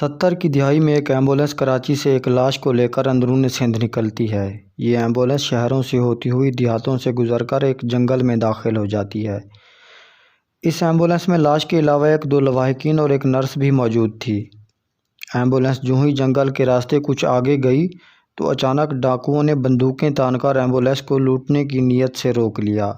70 کی دہائی میں ایک ایمبولینس کراچی سے ایک لاش کو لے کر اندرون سندھ نکلتی ہے۔ یہ ایمبولینس شہروں سے ہوتی ہوئی دیہاتوں سے گزر کر ایک جنگل میں داخل ہو جاتی ہے۔ اس ایمبولینس میں لاش کے علاوہ دو لواحقین اور ایک نرس بھی موجود تھی۔ ایمبولینس جو ہی جنگل کے راستے کچھ آگے گئی تو اچانک ڈاکوؤں نے بندوقیں تان کر ایمبولینس کو لوٹنے کی نیت سے روک لیا۔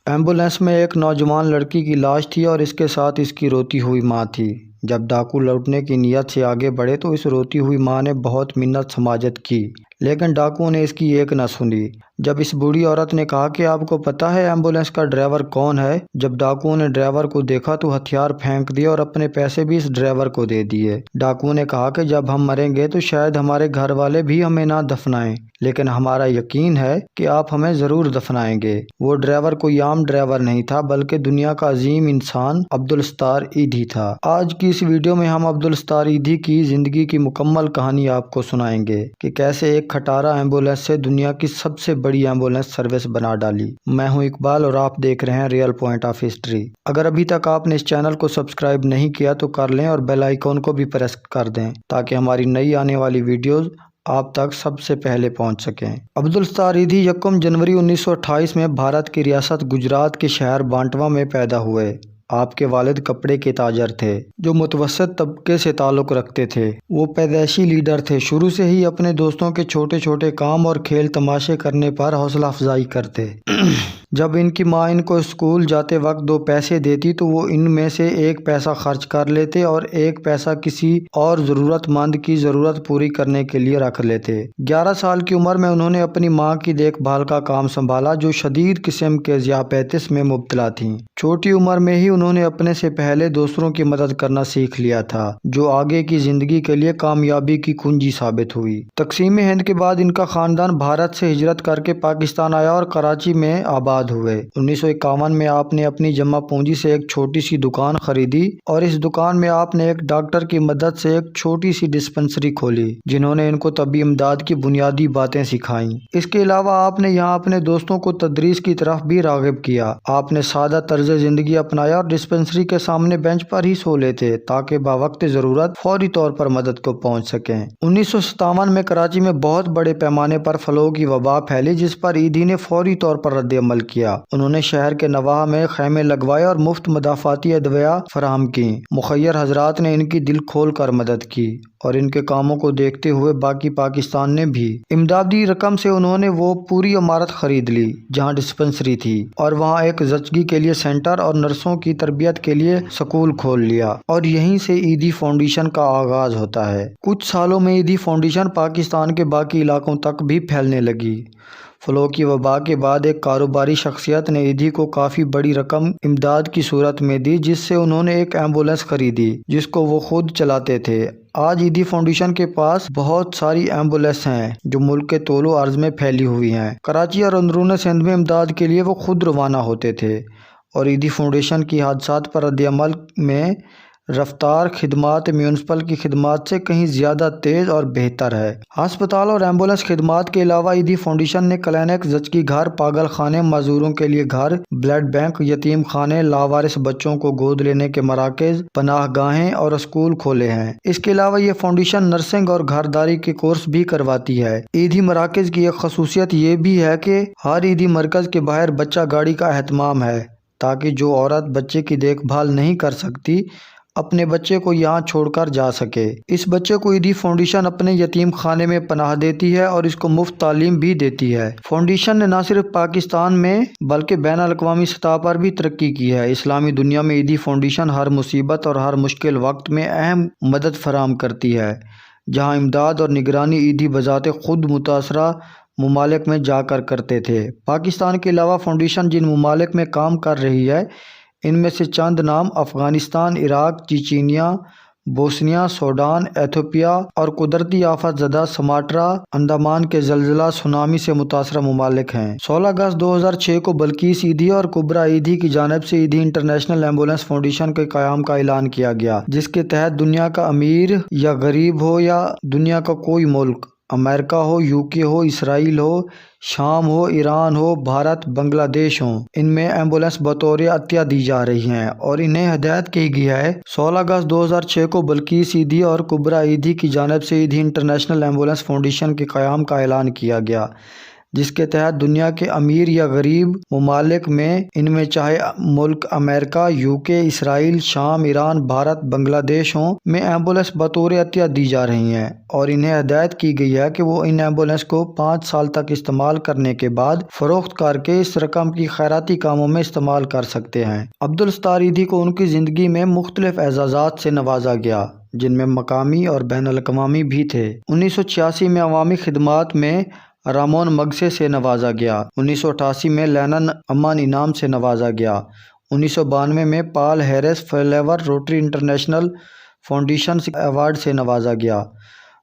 ایمبولینس میں ایک نوجوان لڑکی کی لاش تھی اور اس کے ساتھ اس کی روتی ہوئی ماں تھی۔ جب ڈاکو لوٹنے کی نیت سے آگے بڑھے تو اس روتی ہوئی ماں نے بہت منت سماجت کی، لیکن ڈاکوؤں نے اس کی ایک نہ سنی۔ جب اس بوڑھی عورت نے کہا کہ آپ کو پتہ ہے ایمبولینس کا ڈرائیور کون ہے؟ جب ڈاکوؤں نے ڈرائیور کو دیکھا تو ہتھیار پھینک دیے اور اپنے پیسے بھی اس ڈرائیور کو دے دیے۔ ڈاکوؤں نے کہا کہ جب ہم مریں گے تو شاید ہمارے گھر والے بھی ہمیں نہ دفنائیں، لیکن ہمارا یقین ہے کہ آپ ہمیں ضرور دفنائیں گے۔ وہ ڈرائیور کوئی عام ڈرائیور نہیں تھا بلکہ دنیا کا عظیم انسان عبدالستار ایدھی تھا۔ آج کی اس ویڈیو میں ہم عبدالستار ایدھی کی زندگی کی مکمل کہانی آپ کو سنائیں گے کہ کیسے ایک کھٹارہ ایمبولینس سے دنیا کی سب سے بڑی ایمبولینس سروس بنا ڈالی۔ میں ہوں اقبال اور آپ دیکھ رہے ہیں ریئل پوائنٹ آف ہسٹری۔ اگر ابھی تک آپ نے اس چینل کو سبسکرائب نہیں کیا تو کر لیں اور بیل آئیکن کو بھی پریس کر دیں تاکہ ہماری نئی آنے والی ویڈیوز آپ تک سب سے پہلے پہنچ سکیں۔ عبدالستار ایدھی 1 جنوری 1928 میں بھارت کی ریاست گجرات کے شہر بانٹوا میں پیدا ہوئے۔ آپ کے والد کپڑے کے تاجر تھے جو متوسط طبقے سے تعلق رکھتے تھے۔ وہ پیدائشی لیڈر تھے، شروع سے ہی اپنے دوستوں کے چھوٹے چھوٹے کام اور کھیل تماشے کرنے پر حوصلہ افزائی کرتے۔ جب ان کی ماں ان کو اسکول جاتے وقت 2 پیسے دیتی تو وہ ان میں سے 1 پیسہ خرچ کر لیتے اور 1 پیسہ کسی اور ضرورت مند کی ضرورت پوری کرنے کے لیے رکھ لیتے۔ 11 سال کی عمر میں انہوں نے اپنی ماں کی دیکھ بھال کا کام سنبھالا جو شدید قسم کے ذیابیطس میں مبتلا تھیں۔ چھوٹی عمر میں ہی انہوں نے اپنے سے پہلے دوسروں کی مدد کرنا سیکھ لیا تھا جو آگے کی زندگی کے لیے کامیابی کی کنجی ثابت ہوئی۔ تقسیم ہند کے بعد ان کا خاندان بھارت سے ہجرت کر کے پاکستان آیا اور کراچی میں آباد ہوئے۔ 1951 میں آپ نے اپنی جمع پونجی سے ایک چھوٹی سی دکان خریدی اور اس دکان میں آپ نے ایک ڈاکٹر کی مدد سے ایک چھوٹی سی ڈسپنسری کھولی جنہوں نے ان کو طبی امداد کی بنیادی باتیں سکھائیں۔ اس کے علاوہ آپ نے یہاں اپنے دوستوں کو تدریس کی طرف بھی راغب کیا۔ آپ نے سادہ طرز زندگی اپنایا اور ڈسپنسری کے سامنے بینچ پر ہی سو لیتے تاکہ باوقت ضرورت فوری طور پر مدد کو پہنچ سکیں۔ 1957 میں کراچی میں بہت بڑے پیمانے پر فلو کی وبا پھیلی جس پر ایدھی نے فوری طور پر رد عمل کیا۔ انہوں نے شہر کے نواح میں خیمے لگوائے اور مفت مدافعتی ادویہ فراہم کیں۔ مخیر حضرات نے ان کی دل کھول کر مدد کی اور ان کے کاموں کو دیکھتے ہوئے باقی پاکستان نے بھی۔ امدادی رقم سے انہوں نے وہ پوری عمارت خرید لی جہاں ڈسپنسری تھی اور وہاں ایک زچگی کے لیے سینٹر اور نرسوں کی تربیت کے لیے سکول کھول لیا اور یہیں سے ایدھی فاؤنڈیشن کا آغاز ہوتا ہے۔ کچھ سالوں میں ایدھی فاؤنڈیشن پاکستان کے باقی علاقوں تک بھی پھیلنے لگی۔ فلو کی وبا کے بعد ایک کاروباری شخصیت نے ایدھی کو کافی بڑی رقم امداد کی صورت میں دی جس سے انہوں نے ایک ایمبولینس خریدی جس کو وہ خود چلاتے تھے۔ آج ایدھی فاؤنڈیشن کے پاس بہت ساری ایمبولینس ہیں جو ملک کے طول و عرض میں پھیلی ہوئی ہیں۔ کراچی اور اندرون سندھ میں امداد کے لیے وہ خود روانہ ہوتے تھے اور ایدھی فاؤنڈیشن کی حادثات پر رد عمل میں رفتار خدمات میونسپل کی خدمات سے کہیں زیادہ تیز اور بہتر ہے۔ ہسپتال اور ایمبولینس خدمات کے علاوہ ایدھی فاؤنڈیشن نے کلینک، زچگی گھر، پاگل خانے، معذوروں کے لیے گھر، بلڈ بینک، یتیم خانے، لاوارث بچوں کو گود لینے کے مراکز، پناہ گاہیں اور اسکول کھولے ہیں۔ اس کے علاوہ یہ فاؤنڈیشن نرسنگ اور گھرداری کے کورس بھی کرواتی ہے۔ ایدھی مراکز کی ایک خصوصیت یہ بھی ہے کہ ہر ایدھی مرکز کے باہر بچہ گاڑی کا اہتمام ہے تاکہ جو عورت بچے کی دیکھ بھال نہیں کر سکتی اپنے بچے کو یہاں چھوڑ کر جا سکے۔ اس بچے کو ایدھی فاؤنڈیشن اپنے یتیم خانے میں پناہ دیتی ہے اور اس کو مفت تعلیم بھی دیتی ہے۔ فاؤنڈیشن نے نہ صرف پاکستان میں بلکہ بین الاقوامی سطح پر بھی ترقی کی ہے۔ اسلامی دنیا میں ایدھی فاؤنڈیشن ہر مصیبت اور ہر مشکل وقت میں اہم مدد فراہم کرتی ہے۔ جہاں امداد اور نگرانی ایدھی بذات خود متاثرہ ممالک میں جا کر کرتے تھے۔ پاکستان کے علاوہ فاؤنڈیشن جن ممالک میں کام کر رہی ہے ان میں سے چند نام Afghanistan, Iraq, Chechnya, Bosnia, Sudan, Ethiopia اور قدرتی آفت زدہ سماٹرا انڈمان کے زلزلہ سونامی سے متاثرہ ممالک ہیں۔ 16 اگست 2006 کو بلقیس ایدھی اور کبریٰ ایدھی کی جانب سے ایدھی انٹرنیشنل ایمبولینس فاؤنڈیشن کے قیام کا اعلان کیا گیا جس کے تحت دنیا کا امیر یا غریب ہو یا دنیا کا کوئی ملک امریکہ ہو، UK ہو، اسرائیل ہو، شام ہو، ایران ہو، بھارت، بنگلہ دیش ہوں، ان میں ایمبولینس بطور عطیہ دی جا رہی ہیں اور انہیں ہدایت کی گئی ہے 16 اگست 2006 کو بلقیس ایدھی اور کبریٰ ایدھی کی جانب سے ایدھی انٹرنیشنل ایمبولینس فاؤنڈیشن کے قیام کا اعلان کیا گیا، جس کے تحت دنیا کے امیر یا غریب ممالک میں، ان میں چاہے ملک امریکہ، UK، اسرائیل، شام، ایران، بھارت، بنگلہ دیش ہوں، میں ایمبولینس بطور عطیہ دی جا رہی ہیں اور انہیں ہدایت کی گئی ہے کہ وہ ان ایمبولینس کو 5 سال تک استعمال کرنے کے بعد فروخت کر کے اس رقم کی خیراتی کاموں میں استعمال کر سکتے ہیں۔ عبدالستار ایدھی کو ان کی زندگی میں مختلف اعزازات سے نوازا گیا، جن میں مقامی اور بین الاقوامی بھی تھے۔ 1986 میں عوامی خدمات میں رامون مگسے سے نوازا گیا۔ 1988 میں لینن امن انعام سے نوازا گیا۔ 1992 میں Paul Harris Fellow Rotary International Foundation award سے نوازا گیا۔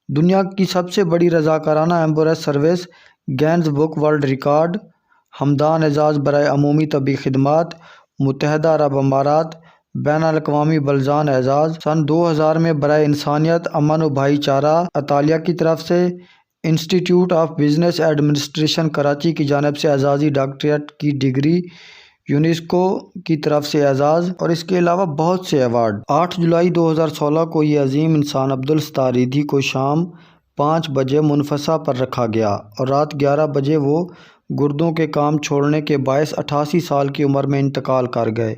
دنیا کی سب سے بڑی رضاکارانہ ambulance service Guinness book world record, ہمدان اعزاز برائے عمومی طبی خدمات، متحدہ عرب امارات، بین الاقوامی بلزان اعزاز، سن 2000 میں برائے انسانیت، امن و بھائی چارہ، اطالیہ کی طرف سے، انسٹی ٹیوٹ آف بزنس ایڈمنسٹریشن کراچی کی جانب سے اعزازی ڈاکٹریٹ کی ڈگری، یونیسکو کی طرف سے اعزاز اور اس کے علاوہ بہت سے ایوارڈ۔ 8 جولائی 2016 کو یہ عظیم انسان عبدالستار ایدھی کو شام 5 بجے منفسا پر رکھا گیا اور رات 11 بجے وہ گردوں کے کام چھوڑنے کے باعث 88 سال کی عمر میں انتقال کر گئے۔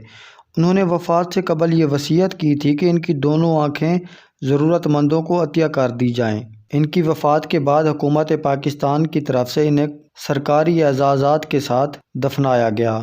انہوں نے وفات سے قبل یہ وصیت کی تھی کہ ان کی دونوں آنکھیں ضرورت مندوں کو عطیہ کر دی جائیں۔ ان کی وفات کے بعد حکومت پاکستان کی طرف سے انہیں سرکاری اعزازات کے ساتھ دفنایا گیا۔